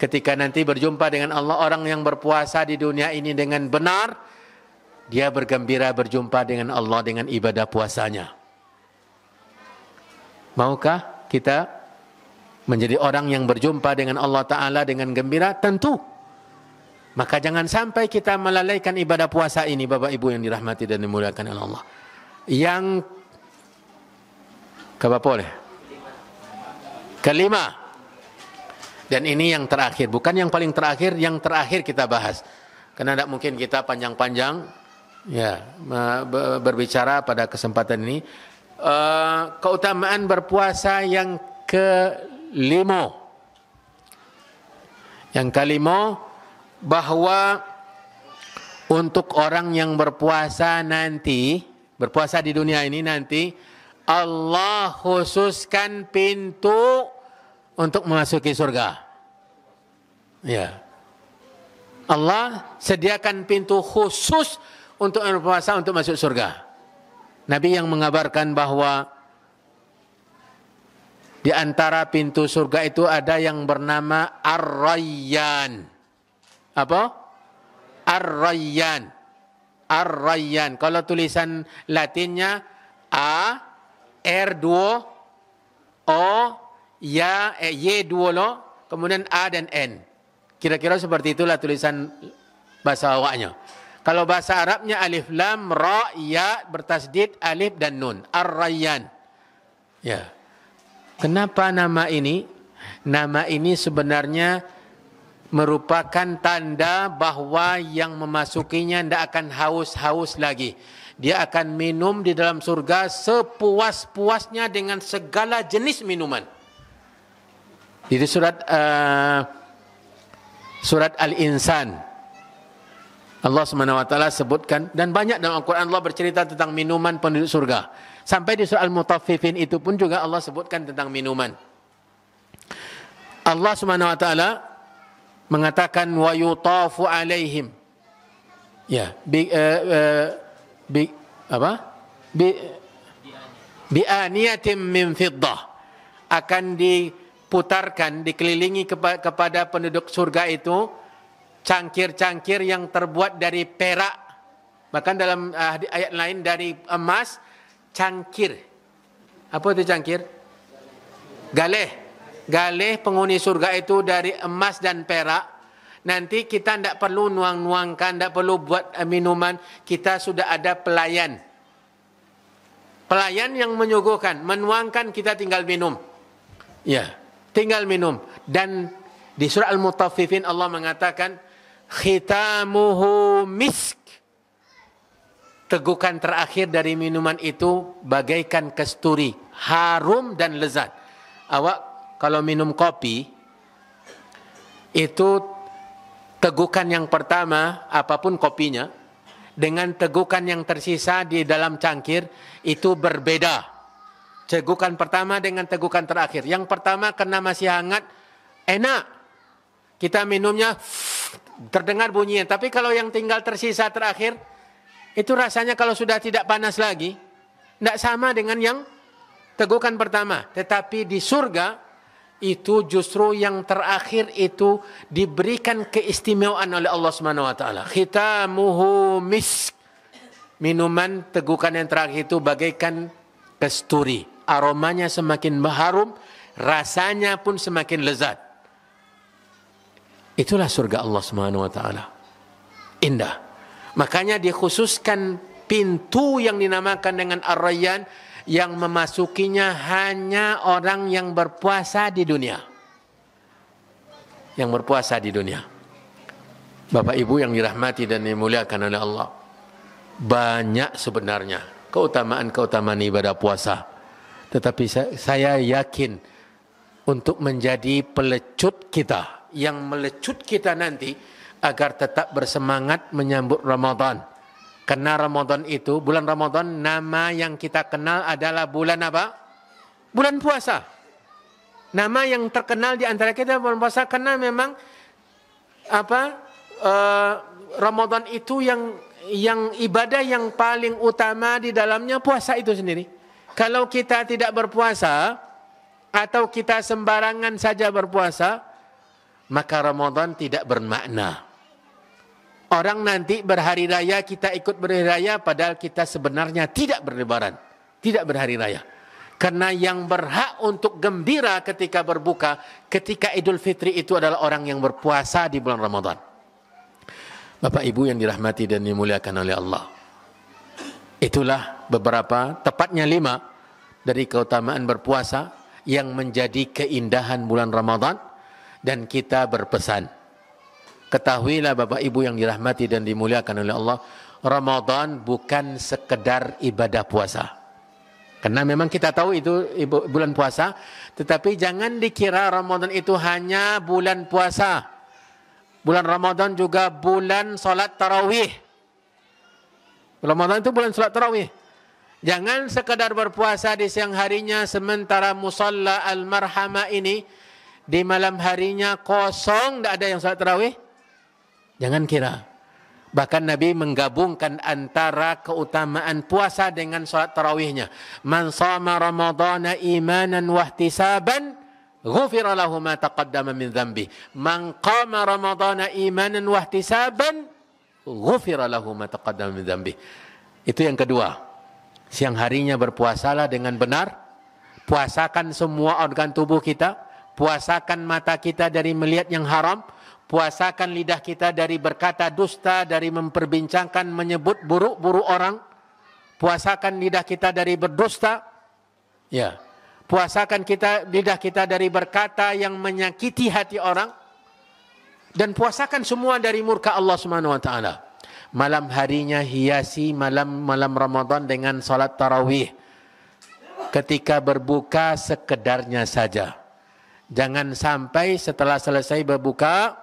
ketika nanti berjumpa dengan Allah, orang yang berpuasa di dunia ini dengan benar, dia bergembira berjumpa dengan Allah dengan ibadah puasanya. Maukah kita menjadi orang yang berjumpa dengan Allah Ta'ala dengan gembira? Tentu. Maka jangan sampai kita melalaikan ibadah puasa ini, Bapak Ibu yang dirahmati dan dimuliakan oleh Allah. Yang kelima. Dan ini yang terakhir, bukan yang paling terakhir, yang terakhir kita bahas. Karena tidak mungkin kita panjang-panjang ya berbicara pada kesempatan ini. Keutamaan berpuasa yang kelima. Yang kelima, bahwa untuk orang yang berpuasa nanti, berpuasa di dunia ini nanti, Allah khususkan pintu untuk memasuki surga. Ya. Allah sediakan pintu khusus untuk berpuasa untuk masuk surga. Nabi yang mengabarkan bahwa di antara pintu surga itu ada yang bernama Ar-Rayyan. Apa? Ar-Rayyan. Ar-Rayyan. Kalau tulisan Latinnya A, R2, O, Ya, Y dua lo, kemudian A dan N. Kira-kira seperti itulah tulisan bahasa awaknya. Kalau bahasa Arabnya alif lam ra ya bertasdid alif dan nun. Ar-Rayyan. Ya. Kenapa nama ini? Nama ini sebenarnya merupakan tanda bahwa yang memasukinya tidak akan haus-haus lagi. Dia akan minum di dalam surga sepuas-puasnya dengan segala jenis minuman. Di surat Al-Insan, Allah SWT sebutkan, dan banyak dalam Al-Quran Allah bercerita tentang minuman penduduk surga. Sampai di surat Al-Mutaffifin itu pun juga Allah sebutkan tentang minuman. Allah SWT mengatakan wa yutafu alaihim. Ya, bi'aniyatim min fiddah. Akan diputarkan, dikelilingi kepada penduduk surga itu cangkir-cangkir yang terbuat dari perak. Bahkan dalam ayat lain dari emas, cangkir. Apa itu cangkir? Galeh. Galeh penghuni surga itu dari emas dan perak. Nanti kita tidak perlu nuang-nuangkan, tidak perlu buat minuman. Kita sudah ada pelayan. Pelayan yang menyuguhkan, menuangkan, kita tinggal minum. Ya. Tinggal minum. Dan di surah Al-Mutaffifin Allah mengatakan khitamuhu misk. Tegukan terakhir dari minuman itu bagaikan kasturi, harum dan lezat. Awak kalau minum kopi itu tegukan yang pertama apapun kopinya dengan tegukan yang tersisa di dalam cangkir itu berbeda. Tegukan pertama dengan tegukan terakhir. Yang pertama karena masih hangat, enak. Kita minumnya terdengar bunyinya. Tapi kalau yang tinggal tersisa terakhir, itu rasanya kalau sudah tidak panas lagi, tidak sama dengan yang tegukan pertama. Tetapi di surga, itu justru yang terakhir itu diberikan keistimewaan oleh Allah SWT. Khitamuhu misk. Minuman tegukan yang terakhir itu bagaikan kasturi. Aromanya semakin harum, rasanya pun semakin lezat. Itulah surga Allah Subhanahu wa taala. Indah. Makanya dikhususkan pintu yang dinamakan dengan Ar-Rayyan yang memasukinya hanya orang yang berpuasa di dunia. Yang berpuasa di dunia. Bapak Ibu yang dirahmati dan dimuliakan oleh Allah. Banyak sebenarnya keutamaan-keutamaan ibadah puasa. Tetapi saya yakin untuk menjadi pelecut kita, yang melecut kita nanti agar tetap bersemangat menyambut Ramadan. Karena Ramadan itu, bulan Ramadan, nama yang kita kenal adalah bulan apa? Bulan puasa. Nama yang terkenal di antara kita bulan puasa karena memang Ramadan itu yang ibadah yang paling utama di dalamnya puasa itu sendiri. Kalau kita tidak berpuasa atau kita sembarangan saja berpuasa, maka Ramadan tidak bermakna. Orang nanti berhari raya, kita ikut berhari raya, padahal kita sebenarnya tidak berlebaran, tidak berhari raya. Karena yang berhak untuk gembira ketika berbuka, ketika Idul Fitri itu adalah orang yang berpuasa di bulan Ramadan. Bapak Ibu yang dirahmati dan dimuliakan oleh Allah. Itulah beberapa, tepatnya 5 dari keutamaan berpuasa yang menjadi keindahan bulan Ramadan. Dan kita berpesan, ketahuilah Bapak Ibu yang dirahmati dan dimuliakan oleh Allah, Ramadan bukan sekedar ibadah puasa. Karena memang kita tahu itu bulan puasa, tetapi jangan dikira Ramadan itu hanya bulan puasa. Bulan Ramadan juga bulan salat tarawih. Ramadan itu bulan salat tarawih. Jangan sekedar berpuasa di siang harinya sementara musalla al-marhamah ini di malam harinya kosong, tidak ada yang salat tarawih. Jangan kira. Bahkan Nabi menggabungkan antara keutamaan puasa dengan salat tarawihnya. Man shama ramadhana imanan wa ihtisaban ghufira lahu ma taqaddama min dhanbi. Man qama ramadhana imanan wa ihtisaban ghufira lahu ma taqaddama min dhanbi. Itu yang kedua. Siang harinya berpuasalah dengan benar. Puasakan semua organ tubuh kita. Puasakan mata kita dari melihat yang haram. Puasakan lidah kita dari berkata dusta, dari memperbincangkan, menyebut buruk-buruk orang. Puasakan lidah kita dari berdusta. Ya. Puasakan lidah kita dari berkata yang menyakiti hati orang. Dan puasakan semua dari murka Allah Subhanahu wa taala. Malam harinya hiasi malam Ramadan dengan salat tarawih. Ketika berbuka sekedarnya saja. Jangan sampai setelah selesai berbuka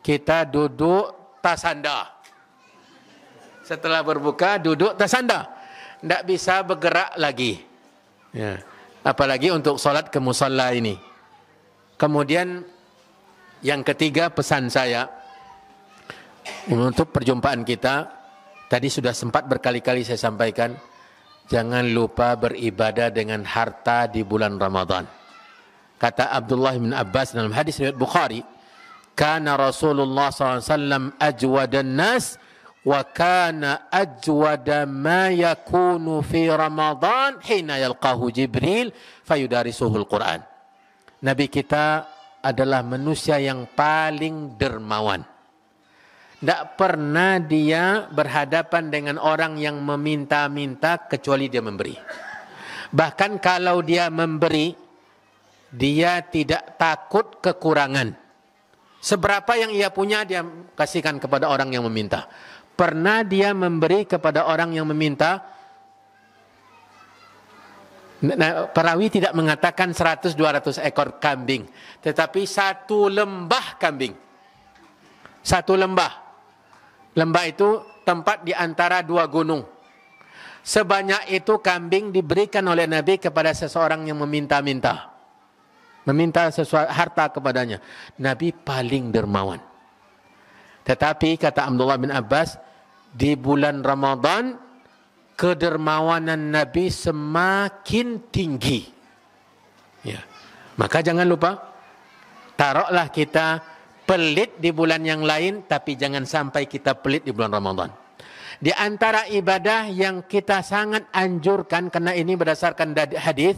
kita duduk tasanda. Setelah berbuka duduk tasanda. Tidak bisa bergerak lagi. Ya. Apalagi untuk salat ke musalla ini. Kemudian yang ketiga pesan saya untuk perjumpaan kita, tadi sudah sempat berkali-kali saya sampaikan, jangan lupa beribadah dengan harta di bulan Ramadan. Kata Abdullah bin Abbas dalam hadis riwayat Bukhari, kana Rasulullah SAW ajwadan nas wa kana ajwada ma yakunu fi Ramadan hina yalqahu Jibril fayudarisuhul Quran. Nabi kita adalah manusia yang paling dermawan. Tidak pernah dia berhadapan dengan orang yang meminta-minta kecuali dia memberi. Bahkan kalau dia memberi, dia tidak takut kekurangan. Seberapa yang ia punya dia kasihkan kepada orang yang meminta. Pernah dia memberi kepada orang yang meminta. Nah, perawi tidak mengatakan 100-200 ekor kambing. Tetapi 1 lembah kambing. 1 lembah. Lembah itu tempat di antara 2 gunung. Sebanyak itu kambing diberikan oleh Nabi kepada seseorang yang meminta-minta. Meminta sesuatu harta kepadanya. Nabi paling dermawan. Tetapi kata Abdullah bin Abbas, di bulan Ramadan kedermawanan Nabi semakin tinggi. Ya. Maka jangan lupa, taruhlah kita pelit di bulan yang lain, tapi jangan sampai kita pelit di bulan Ramadan. Di antara ibadah yang kita sangat anjurkan, karena ini berdasarkan hadis,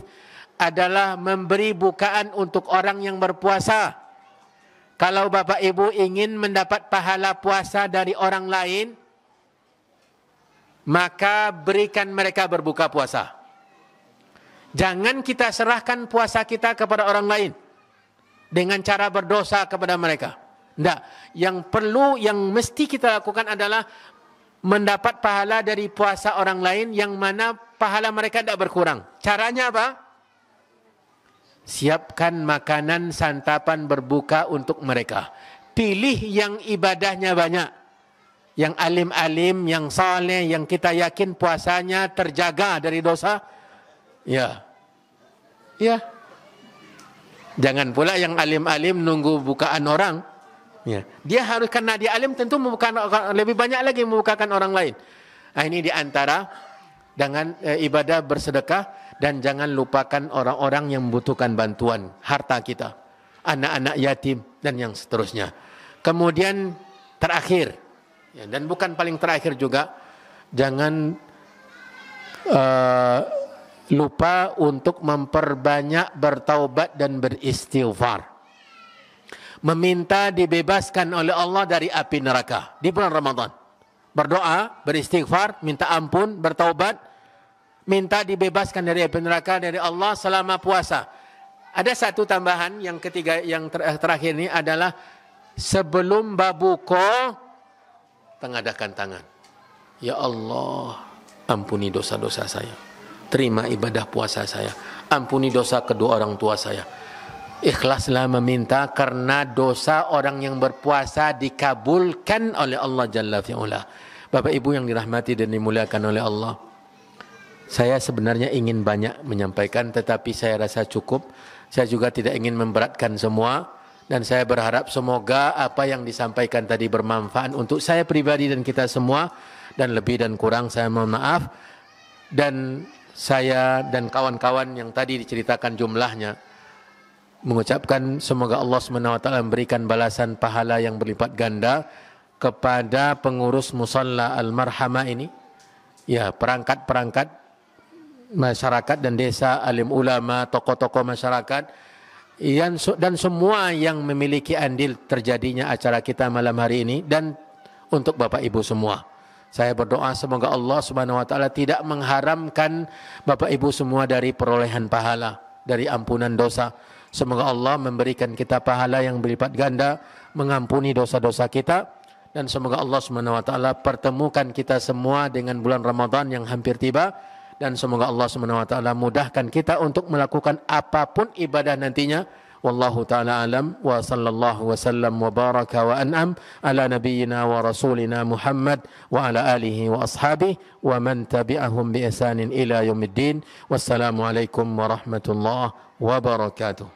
adalah memberi bukaan untuk orang yang berpuasa. Kalau Bapak Ibu ingin mendapat pahala puasa dari orang lain, maka berikan mereka berbuka puasa. Jangan kita serahkan puasa kita kepada orang lain dengan cara berdosa kepada mereka. Tidak. Yang mesti kita lakukan adalah mendapat pahala dari puasa orang lain yang mana pahala mereka tidak berkurang. Caranya apa? Siapkan makanan santapan berbuka untuk mereka. Pilih yang ibadahnya banyak. Yang alim-alim, yang saleh, yang kita yakin puasanya terjaga dari dosa. Ya. Ya. Jangan pula yang alim-alim nunggu bukaan orang. Ya. Dia harus, karena dia alim tentu lebih banyak lagi membukakan orang lain. Nah, ini diantara dengan ibadah bersedekah. Dan jangan lupakan orang-orang yang membutuhkan bantuan harta kita, anak-anak yatim dan yang seterusnya. Kemudian terakhir, ya, dan bukan paling terakhir juga, jangan lupa untuk memperbanyak bertaubat dan beristighfar. Meminta dibebaskan oleh Allah dari api neraka di bulan Ramadan. Berdoa, beristighfar, minta ampun, bertaubat, minta dibebaskan dari api neraka dari Allah selama puasa. Ada satu tambahan yang ketiga, yang terakhir ini adalah sebelum berbuka tengadakan tangan. Ya Allah, ampuni dosa-dosa saya. Terima ibadah puasa saya. Ampuni dosa kedua orang tua saya. Ikhlaslah meminta karena dosa orang yang berpuasa dikabulkan oleh Allah Jalla fi'ula. Bapak Ibu yang dirahmati dan dimuliakan oleh Allah, saya sebenarnya ingin banyak menyampaikan, tetapi saya rasa cukup. Saya juga tidak ingin memberatkan semua. Dan saya berharap semoga apa yang disampaikan tadi bermanfaat untuk saya pribadi dan kita semua. Dan lebih dan kurang saya mohon maaf. Dan saya dan kawan-kawan yang tadi diceritakan jumlahnya, mengucapkan semoga Allah SWT memberikan balasan pahala yang berlipat ganda kepada pengurus Musalla Al-Marhamah ini. Ya, perangkat-perangkat masyarakat dan desa, alim ulama, tokoh-tokoh masyarakat, dan semua yang memiliki andil terjadinya acara kita malam hari ini, dan untuk Bapak Ibu semua. Saya berdoa semoga Allah Subhanahu wa taala tidak mengharamkan Bapak Ibu semua dari perolehan pahala, dari ampunan dosa. Semoga Allah memberikan kita pahala yang berlipat ganda, mengampuni dosa-dosa kita, dan semoga Allah Subhanahu wa taala pertemukan kita semua dengan bulan Ramadan yang hampir tiba. Dan semoga Allah SWT mudahkan kita untuk melakukan apapun ibadah nantinya. Wallahu ta'ala alam wa sallallahu wa sallam wa baraka wa an'am ala nabiyyina wa rasulina Muhammad wa ala alihi wa ashabihi wa man tabi'ahum bi ihsanin ila yaumiddin. Wassalamu alaikum warahmatullahi wabarakatuh.